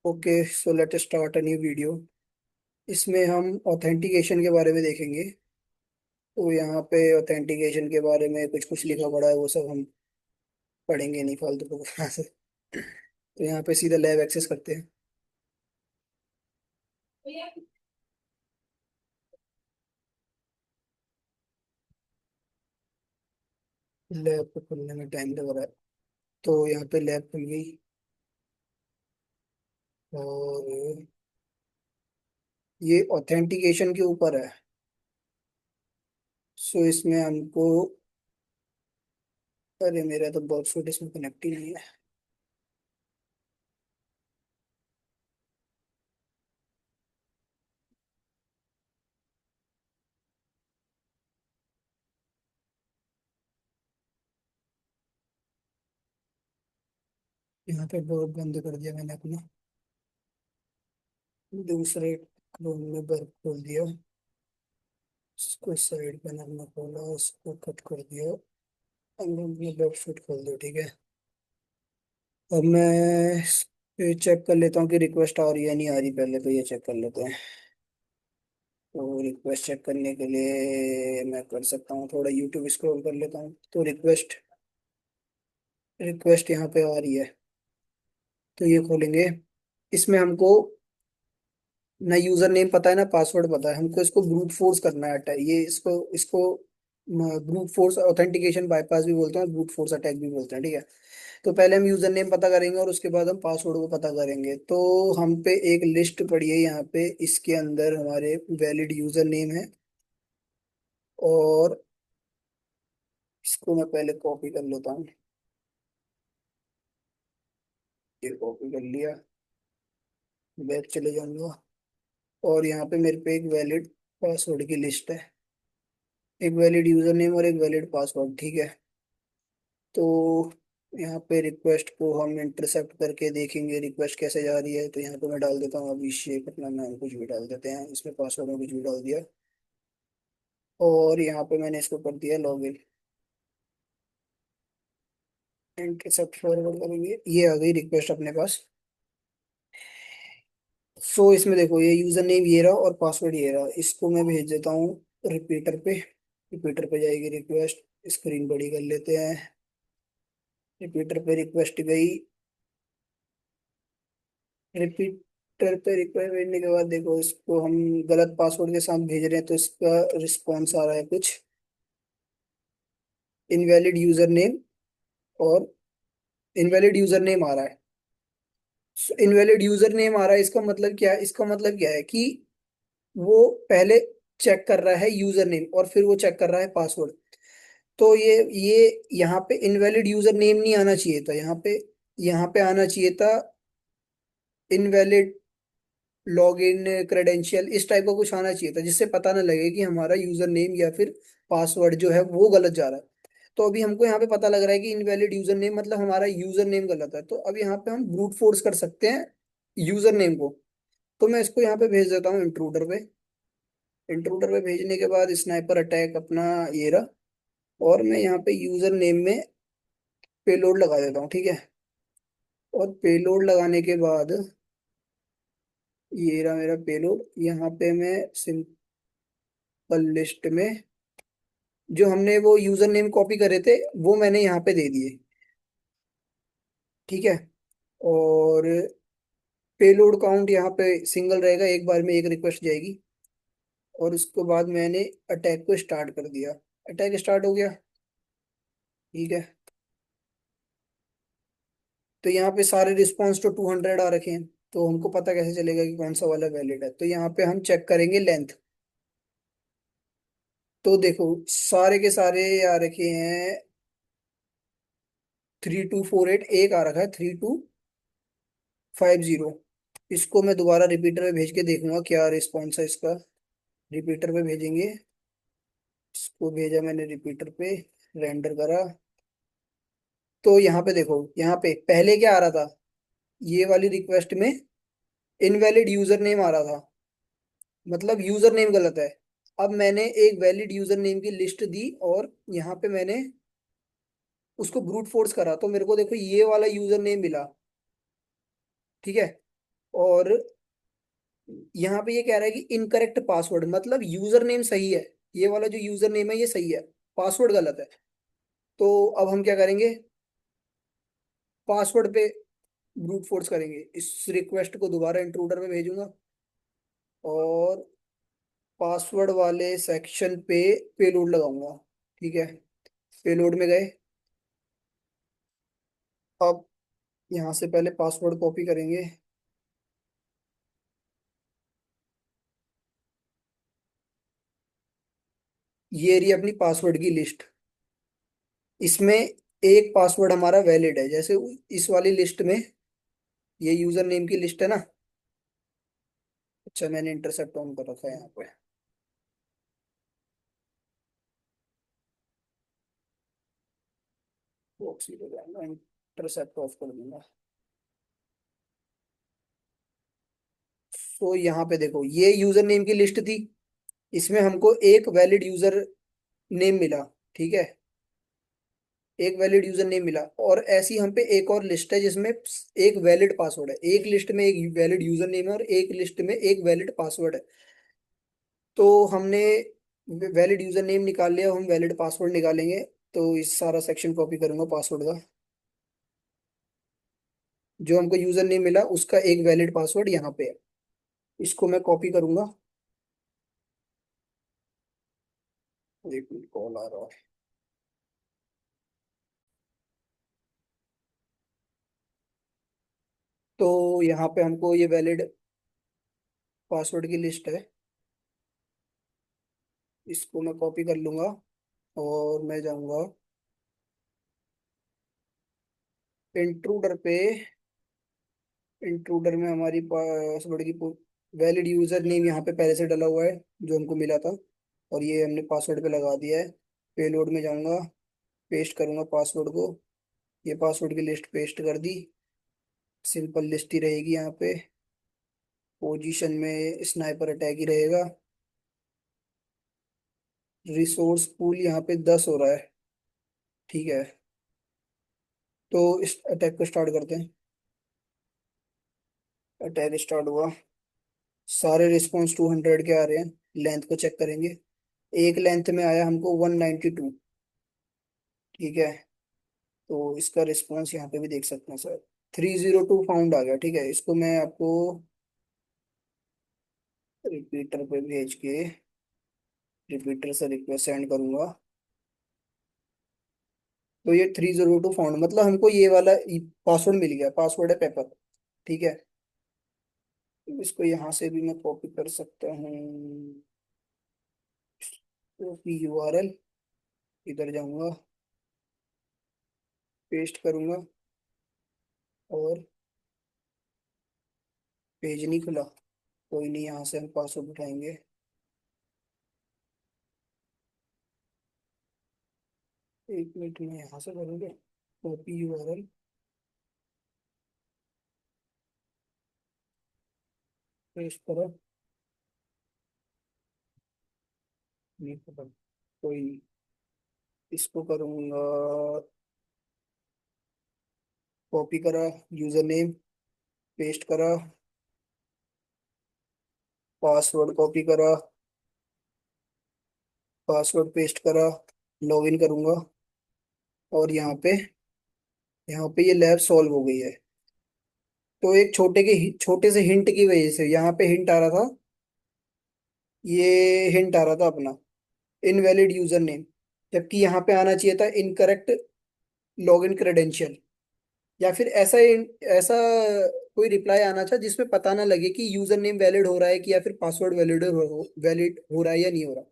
Okay, so let start a new video. इसमें हम authentication के बारे में देखेंगे। तो यहाँ पे ऑथेंटिकेशन के बारे में कुछ कुछ लिखा पड़ा है, वो सब हम पढ़ेंगे नहीं फालतू को यहाँ से। तो यहाँ पे सीधा लैब एक्सेस करते हैं। लैब को खुलने में टाइम लग रहा है। तो यहाँ पे लैब खुल गई। और ये ऑथेंटिकेशन के ऊपर है। सो इसमें हमको, अरे मेरा तो बॉक्सफुट इसमें कनेक्ट ही नहीं है। यहाँ पे बहुत बंद कर दिया मैंने अपना। दूसरे क्रोम में बर्फ खोल दिया। इसको साइड पे अपना खोला, इसको कट कर दिया। अब मैं लेफ्ट फुट खोल दो, ठीक है। अब मैं चेक कर लेता हूँ कि रिक्वेस्ट आ रही है नहीं आ रही। पहले तो ये चेक कर लेते हैं। तो रिक्वेस्ट चेक करने के लिए मैं कर सकता हूँ, थोड़ा यूट्यूब स्क्रॉल कर लेता हूँ। तो रिक्वेस्ट रिक्वेस्ट यहाँ पे आ रही है। तो ये खोलेंगे। इसमें हमको ना यूजर नेम पता है ना पासवर्ड पता है। हमको इसको ब्रूट फोर्स करना है अटैक। ये इसको इसको ब्रूट फोर्स ऑथेंटिकेशन बाईपास भी बोलते हैं और ब्रूट फोर्स अटैक भी बोलते हैं, ठीक है। तो पहले हम यूजर नेम पता करेंगे और उसके बाद हम पासवर्ड को पता करेंगे। तो हम पे एक लिस्ट पड़ी है यहाँ पे, इसके अंदर हमारे वैलिड यूजर नेम है। और इसको मैं पहले कॉपी कर लेता हूँ। ये कॉपी कर लिया। बैक चले जाऊंगा। और यहाँ पे मेरे पे एक वैलिड पासवर्ड की लिस्ट है। एक वैलिड यूजर नेम और एक वैलिड पासवर्ड, ठीक है। तो यहाँ पे रिक्वेस्ट को हम इंटरसेप्ट करके देखेंगे रिक्वेस्ट कैसे जा रही है। तो यहाँ पे मैं डाल देता हूँ अभिषेक, अपना नाम कुछ भी डाल देते हैं, इसमें पासवर्ड में कुछ भी डाल दिया। और यहाँ पे मैंने इसको कर दिया लॉगिन। इंटरसेप्ट फॉरवर्ड करेंगे, ये आ गई रिक्वेस्ट अपने पास। सो इसमें देखो ये यूजर नेम ये रहा और पासवर्ड ये रहा। इसको मैं भेज देता हूँ रिपीटर पे। रिपीटर पे जाएगी रिक्वेस्ट। स्क्रीन बड़ी कर लेते हैं। रिपीटर पे रिक्वेस्ट गई। रिपीटर पे रिक्वेस्ट भेजने के बाद देखो इसको हम गलत पासवर्ड के साथ भेज रहे हैं, तो इसका रिस्पॉन्स आ रहा है कुछ इनवैलिड यूजर नेम। और इनवैलिड यूजर नेम आ रहा है। इनवैलिड यूजर नेम आ रहा है, इसका मतलब क्या है? इसका मतलब क्या है कि वो पहले चेक कर रहा है यूजर नेम और फिर वो चेक कर रहा है पासवर्ड। तो ये यहाँ पे इनवैलिड यूजर नेम नहीं आना चाहिए था। यहाँ पे आना चाहिए था इनवैलिड लॉगिन क्रेडेंशियल, इस टाइप का कुछ आना चाहिए था, जिससे पता ना लगे कि हमारा यूजर नेम या फिर पासवर्ड जो है वो गलत जा रहा है। तो अभी हमको यहाँ पे पता लग रहा है कि इनवैलिड यूजर नेम मतलब हमारा यूजर नेम गलत है। तो अब यहाँ पे हम ब्रूट फोर्स कर सकते हैं यूजर नेम को। तो मैं इसको यहाँ पे भेज देता हूँ इंट्रूडर पे। इंट्रूडर पे भेजने के बाद स्नाइपर अटैक अपना ये रहा। और मैं यहाँ पे यूजर नेम में पेलोड लगा देता हूँ, ठीक है। और पेलोड लगाने के बाद ये रहा मेरा पेलोड। यहाँ पे मैं सिंपल लिस्ट में जो हमने वो यूजर नेम कॉपी करे थे वो मैंने यहाँ पे दे दिए, ठीक है। और पेलोड काउंट यहाँ पे सिंगल रहेगा, एक बार में एक रिक्वेस्ट जाएगी। और उसके बाद मैंने अटैक को स्टार्ट कर दिया। अटैक स्टार्ट हो गया, ठीक है। तो यहाँ पे सारे रिस्पॉन्स तो 200 आ रखे हैं। तो हमको पता कैसे चलेगा कि कौन सा वाला वैलिड है? तो यहाँ पे हम चेक करेंगे लेंथ। तो देखो सारे के सारे आ रखे हैं 3248। एक आ रखा है 3250। इसको मैं दोबारा रिपीटर पे भेज के देखूंगा क्या रिस्पॉन्स है इसका। रिपीटर पे भेजेंगे। इसको भेजा मैंने रिपीटर पे, रेंडर करा। तो यहाँ पे देखो, यहाँ पे पहले क्या आ रहा था? ये वाली रिक्वेस्ट में इनवैलिड यूजर नेम आ रहा था, मतलब यूजर नेम गलत है। अब मैंने एक वैलिड यूजर नेम की लिस्ट दी और यहाँ पे मैंने उसको ब्रूट फोर्स करा तो मेरे को देखो ये वाला यूजर नेम मिला। ठीक है। और यहाँ पे ये कह रहा है कि इनकरेक्ट पासवर्ड, मतलब यूजर नेम सही है, ये वाला जो यूजर नेम है ये सही है, पासवर्ड गलत है। तो अब हम क्या करेंगे, पासवर्ड पे ब्रूट फोर्स करेंगे, इस रिक्वेस्ट को दोबारा इंट्रूडर में भेजूंगा और पासवर्ड वाले सेक्शन पे पेलोड लगाऊंगा। ठीक है, पेलोड में गए। अब यहाँ से पहले पासवर्ड कॉपी करेंगे। ये रही अपनी पासवर्ड की लिस्ट। इसमें एक पासवर्ड हमारा वैलिड है, जैसे इस वाली लिस्ट में ये यूजर नेम की लिस्ट है ना। अच्छा, मैंने इंटरसेप्ट ऑन कर रखा है यहाँ पे। इंटरसेप्ट ऑफ कर दूंगा। तो यहाँ पे देखो ये यूजर नेम की लिस्ट थी, इसमें हमको एक वैलिड यूजर नेम मिला। ठीक है, एक वैलिड यूजर नेम मिला, और ऐसी हम पे एक और लिस्ट है जिसमें एक वैलिड पासवर्ड है। एक लिस्ट में एक वैलिड यूजर नेम है और एक लिस्ट में एक वैलिड पासवर्ड है। तो हमने वैलिड यूजर नेम निकाल लिया, हम वैलिड पासवर्ड निकालेंगे। तो इस सारा सेक्शन कॉपी करूंगा पासवर्ड का। जो हमको यूजर नेम मिला उसका एक वैलिड पासवर्ड यहाँ पे है, इसको मैं कॉपी करूंगा। एक मिनट, कॉल आ रहा है। तो यहाँ पे हमको ये वैलिड पासवर्ड की लिस्ट है, इसको मैं कॉपी कर लूंगा और मैं जाऊंगा इंट्रूडर पे। इंट्रूडर में हमारी पासवर्ड की वैलिड यूजर नेम यहाँ पे पहले से डला हुआ है जो हमको मिला था, और ये हमने पासवर्ड पे लगा दिया है। पेलोड में जाऊंगा, पेस्ट करूंगा पासवर्ड को। ये पासवर्ड की लिस्ट पेस्ट कर दी। सिंपल लिस्ट ही रहेगी यहाँ पे। पोजीशन में स्नाइपर अटैक ही रहेगा। रिसोर्स पूल यहाँ पे 10 हो रहा है। ठीक है, तो इस अटैक को स्टार्ट करते हैं। अटैक स्टार्ट हुआ। सारे रिस्पॉन्स 200 के आ रहे हैं। लेंथ को चेक करेंगे। एक लेंथ में आया हमको 192। ठीक है, तो इसका रिस्पॉन्स यहाँ पे भी देख सकते हैं सर। 302 फाउंड आ गया। ठीक है, इसको मैं आपको रिपीटर पे भेज के रिपीटर से रिक्वेस्ट सेंड करूंगा। तो ये 302 फाउंड, मतलब हमको ये वाला पासवर्ड मिल गया, पासवर्ड है पेपर। ठीक है, इसको यहाँ से भी मैं कॉपी कर सकता हूँ। कॉपी यूआरएल, इधर जाऊंगा, पेस्ट करूंगा, और पेज नहीं खुला। कोई नहीं, यहाँ से हम पासवर्ड उठाएंगे। एक मिनट में यहाँ से करेंगे। कॉपी यूआरएल, पेस्ट करो। नहीं पता, कोई नहीं। इसको करूंगा, कॉपी करा, यूजर नेम पेस्ट करा, पासवर्ड कॉपी करा, पासवर्ड पेस्ट करा, लॉगिन करूंगा, और यहाँ पे ये लैब सॉल्व हो गई है। तो एक छोटे से हिंट की वजह से यहाँ पे हिंट आ रहा था, ये हिंट आ रहा था अपना इनवैलिड यूजर नेम, जबकि यहाँ पे आना चाहिए था इनकरेक्ट लॉगिन क्रेडेंशियल, या फिर ऐसा कोई रिप्लाई आना था जिसमें पता ना लगे कि यूजर नेम वैलिड हो रहा है कि या फिर पासवर्ड वैलिड हो रहा है या नहीं हो रहा।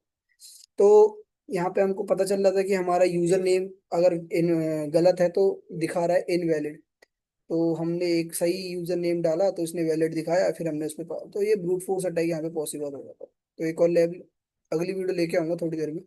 तो यहाँ पे हमको पता चल रहा था कि हमारा यूजर नेम अगर गलत है तो दिखा रहा है इनवैलिड। तो हमने एक सही यूजर नेम डाला तो इसने वैलिड दिखाया, फिर हमने उसमें तो ये ब्रूट फोर्स अटैक यहाँ पे पॉसिबल हो जाता। तो एक और लेवल अगली वीडियो लेके आऊंगा थोड़ी देर में।